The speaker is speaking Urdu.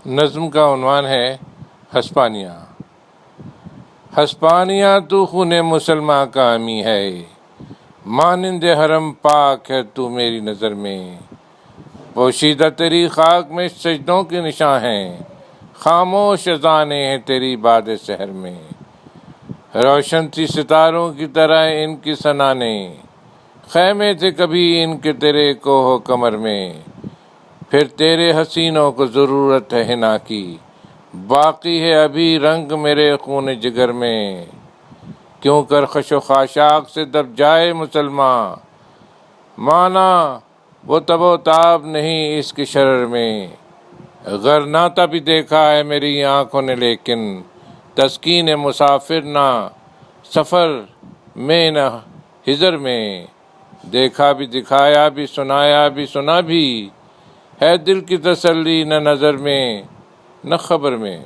نظم کا عنوان ہے ہسپانیہ۔ ہسپانیہ تو خون مسلماں کا امی ہے، مانند حرم پاک ہے تو میری نظر میں، پوشیدہ تیری خاک میں سجدوں کے نشاں ہیں، خاموش اذانیں ہیں تیری باد سحر میں، روشن تھی ستاروں کی طرح ان کی سنانیں، خیمے تھے کبھی ان کے تیرے کوہ کمر میں، پھر تیرے حسینوں کو ضرورت ہے حنا کی، باقی ہے ابھی رنگ میرے خون جگر میں، کیوں کر خش و خاشاک سے دب جائے مسلماں، مانا وہ تب و تاب نہیں اس کی شرر میں، غرناطہ بھی دیکھا ہے میری آنکھوں نے لیکن، تسکین مسافر نہ سفر میں نہ حضر میں، دیکھا بھی دکھایا بھی سنایا بھی سنا بھی، ہے دل کی تسلی نہ نظر میں نہ خبر میں۔